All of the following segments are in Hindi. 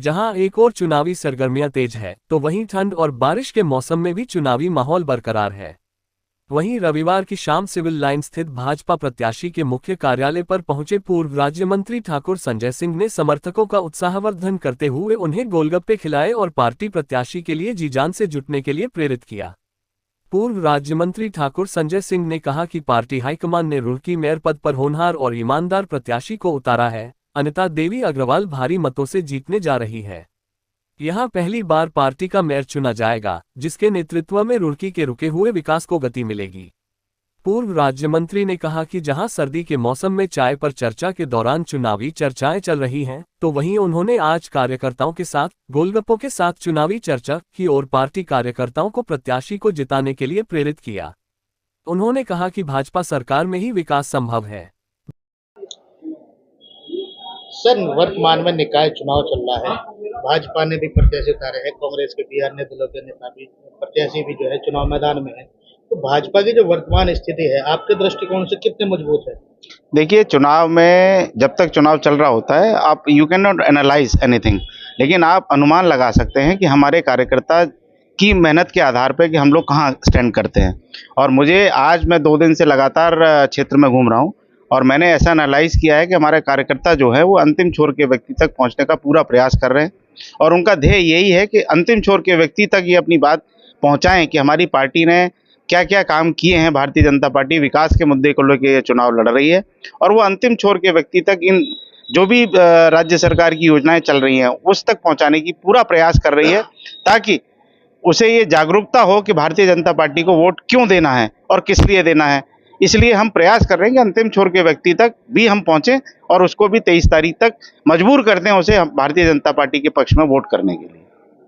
जहां एक और चुनावी सरगर्मियां तेज है, तो वहीं ठंड और बारिश के मौसम में भी चुनावी माहौल बरकरार है। वहीं रविवार की शाम सिविल लाइन स्थित भाजपा प्रत्याशी के मुख्य कार्यालय पर पहुंचे पूर्व राज्य मंत्री ठाकुर संजय सिंह ने समर्थकों का उत्साहवर्धन करते हुए उन्हें गोलगप्पे खिलाए और पार्टी प्रत्याशी के लिए जी जान से जुटने के लिए प्रेरित किया। पूर्व राज्य मंत्री ठाकुर संजय सिंह ने कहा कि पार्टी हाईकमान ने रुड़की मेयर पद पर होनहार और ईमानदार प्रत्याशी को उतारा है। अनिता देवी अग्रवाल भारी मतों से जीतने जा रही है। यहां पहली बार पार्टी का मेयर चुना जाएगा, जिसके नेतृत्व में रुड़की के रुके हुए विकास को गति मिलेगी। पूर्व राज्य मंत्री ने कहा कि जहां सर्दी के मौसम में चाय पर चर्चा के दौरान चुनावी चर्चाएं चल रही हैं, तो वहीं उन्होंने आज कार्यकर्ताओं के साथ गोलगप्पों के साथ चुनावी चर्चा की और पार्टी कार्यकर्ताओं को प्रत्याशी को जिताने के लिए प्रेरित किया। उन्होंने कहा कि भाजपा सरकार में ही विकास संभव है। सर, वर्तमान में निकाय चुनाव चल रहा है, भाजपा ने भी प्रत्याशी उतारे हैं, कांग्रेस के भी अन्य दलों के नेता भी प्रत्याशी भी जो है चुनाव मैदान में है, तो भाजपा की जो वर्तमान स्थिति है आपके दृष्टिकोण से कितने मजबूत है? देखिए, चुनाव में जब तक चुनाव चल रहा होता है आप you can not analyse anything, लेकिन आप अनुमान लगा सकते हैं कि हमारे कार्यकर्ता की मेहनत के आधार पर कि हम लोग कहाँ स्टैंड करते हैं। और मुझे आज मैं 2 दिन से लगातार क्षेत्र में घूम रहा हूँ और मैंने ऐसा एनालाइज किया है कि हमारे कार्यकर्ता जो है वो अंतिम छोर के व्यक्ति तक पहुंचने का पूरा प्रयास कर रहे हैं और उनका ध्येय यही है कि अंतिम छोर के व्यक्ति तक ये अपनी बात पहुंचाएं कि हमारी पार्टी ने क्या क्या काम किए हैं। भारतीय जनता पार्टी विकास के मुद्दे को लेकर ये चुनाव लड़ रही है और वो अंतिम छोर के व्यक्ति तक इन जो भी राज्य सरकार की योजनाएं चल रही हैं उस तक पहुँचाने की पूरा प्रयास कर रही है, ताकि उसे ये जागरूकता हो कि भारतीय जनता पार्टी को वोट क्यों देना है और किस लिए देना है। इसलिए हम प्रयास कर रहे हैं कि अंतिम छोर के व्यक्ति तक भी हम पहुंचें और उसको भी 23 तारीख तक मजबूर करते हैं उसे भारतीय जनता पार्टी के पक्ष में वोट करने के लिए।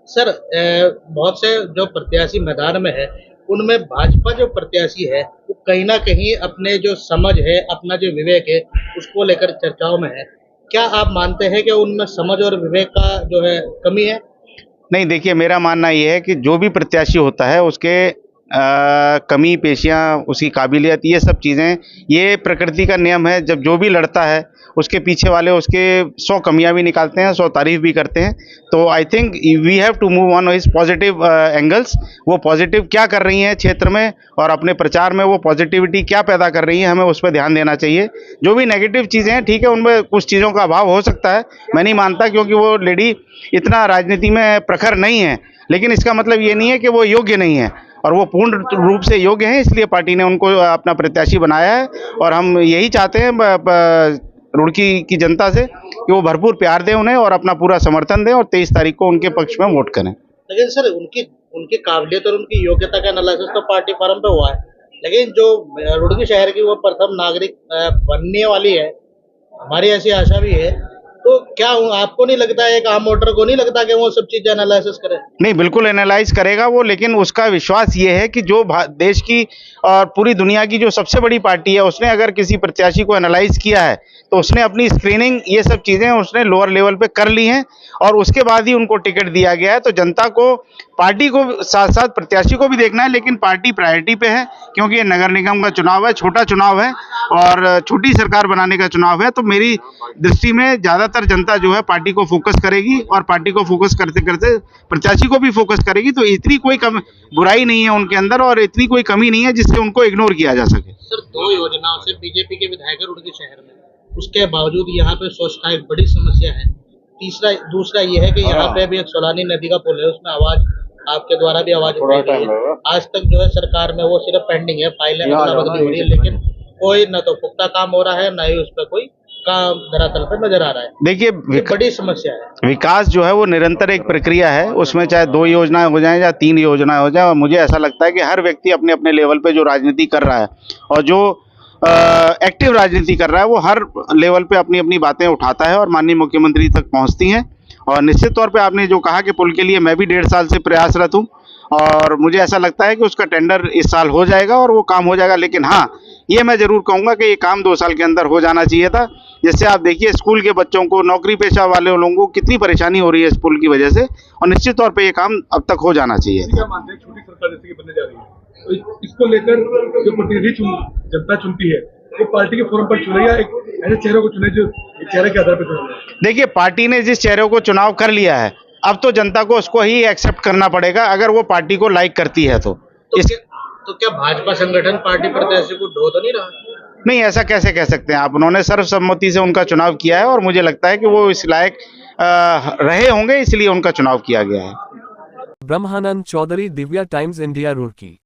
सर, बहुत से जो प्रत्याशी मैदान में है उनमें भाजपा जो प्रत्याशी है वो कहीं ना कहीं अपने जो समझ है, अपना जो विवेक है उसको लेकर चर्चाओं में है। क्या आप मानते हैं कि उनमें समझ और विवेक का जो है कमी है? नहीं, देखिए, मेरा मानना ये है कि जो भी प्रत्याशी होता है उसके कमी पेशियां, उसकी काबिलियत, ये सब चीज़ें, ये प्रकृति का नियम है। जब जो भी लड़ता है उसके पीछे वाले उसके 100 कमियां भी निकालते हैं, 100 तारीफ भी करते हैं। तो I think we have to move on his positive angles. वो पॉजिटिव क्या कर रही हैं क्षेत्र में और अपने प्रचार में वो पॉजिटिविटी क्या पैदा कर रही है, हमें उस पर ध्यान देना चाहिए। जो भी नेगेटिव चीज़ें हैं, ठीक है, उनमें कुछ चीज़ों का अभाव हो सकता है, मैं नहीं मानता, क्योंकि वो लेडी इतना राजनीति में प्रखर नहीं है, लेकिन इसका मतलब ये नहीं है कि वो योग्य नहीं है और वो पूर्ण रूप से योग्य हैं। इसलिए पार्टी ने उनको अपना प्रत्याशी बनाया है और हम यही चाहते हैं रुड़की की जनता से कि वो भरपूर प्यार दें उन्हें और अपना पूरा समर्थन दें और 23 तारीख को उनके पक्ष में वोट करें। लेकिन सर, उनकी काबिलियत और उनकी योग्यता का एनालिसिस तो पार्टी फॉर्म पे हुआ है, लेकिन जो रुड़की शहर की वो प्रथम नागरिक बनने वाली है, हमारी ऐसी आशा भी है, तो क्या आपको नहीं लगता है, एक आम वोटर को नहीं लगता कि वो सब चीजें एनालिसिस करे? नहीं, बिल्कुल एनालाइज करेगा वो, लेकिन उसका विश्वास ये है कि जो देश की और पूरी दुनिया की जो सबसे बड़ी पार्टी है उसने अगर किसी प्रत्याशी को एनालाइज किया है तो उसने अपनी स्क्रीनिंग, ये सब चीज़ें उसने लोअर लेवल पे कर ली हैं और उसके बाद ही उनको टिकट दिया गया है। तो जनता को, पार्टी को साथ साथ प्रत्याशी को भी देखना है, लेकिन पार्टी प्रायोरिटी पे है, क्योंकि ये नगर निगम का चुनाव है, छोटा चुनाव है और छोटी सरकार बनाने का चुनाव है। तो मेरी दृष्टि में ज़्यादातर जनता जो है पार्टी को फोकस करेगी और पार्टी को फोकस करते करते प्रत्याशी को भी फोकस करेगी। तो इतनी कोई बुराई नहीं है उनके अंदर और इतनी कोई कमी नहीं है जिससे उनको इग्नोर किया जा सके। सर, 2 योजनाओं से बीजेपी के विधायक रुड़की शहर में, उसके बावजूद यहाँ पे स्वच्छता एक बड़ी समस्या है। दूसरा ये है कि यहाँ पे भी एक सोलानी नदी का पुल है, उसमें आवाज आपके द्वारा भी आवाज उठाई गई है। आज तक जो है सरकार में वो सिर्फ पेंडिंग है, फाइलें बदली हो रही है, लेकिन कोई न तो पुख्ता काम हो रहा है, न ही उस पर कोई काम धरातल पर नजर आ रहा है। देखिए, बड़ी समस्या है। विकास जो है वो निरंतर एक प्रक्रिया है, उसमें चाहे 2 योजनाएं हो जाएं या 3 योजनाएं हो जाएं। और मुझे ऐसा लगता है कि हर व्यक्ति अपने अपने लेवल पे जो राजनीति कर रहा है और जो एक्टिव राजनीति कर रहा है वो हर लेवल पे अपनी अपनी बातें उठाता है और माननीय मुख्यमंत्री तक पहुंचती हैं। और निश्चित तौर पे आपने जो कहा कि पुल के लिए मैं भी 1.5 साल से प्रयासरत हूं और मुझे ऐसा लगता है कि उसका टेंडर इस साल हो जाएगा और वो काम हो जाएगा। लेकिन हाँ, ये मैं ज़रूर कहूँगा कि ये काम 2 साल के अंदर हो जाना चाहिए था। जिससे आप देखिए स्कूल के बच्चों को, नौकरी पेशा वाले लोगों को कितनी परेशानी हो रही है इस पुल की वजह से, और निश्चित तौर पे ये काम अब तक हो जाना चाहिए। क्या मानते हैं, छोटी सरकार जैसे कि बनने जा रही है, तो इसको लेकर जो प्रतिनिधि जनता चुनती है एक पार्टी के फोरम पर चुने या एक ऐसे चेहरे को चुने जो एक चेहरे के आधार पर चुने? देखिए, पार्टी ने जिस चेहरे को चुनाव कर लिया है, अब तो जनता को उसको ही एक्सेप्ट करना पड़ेगा, अगर वो पार्टी को लाइक करती है तो। तो क्या भाजपा संगठन पार्टी प्रत्याशी को ढो तो नहीं रहा? नहीं, ऐसा कैसे कह सकते हैं आप? उन्होंने सर्वसम्मति से उनका चुनाव किया है और मुझे लगता है कि वो इस लायक रहे होंगे, इसलिए उनका चुनाव किया गया है। ब्रह्मानंद चौधरी, दिव्या टाइम्स इंडिया, रुड़की।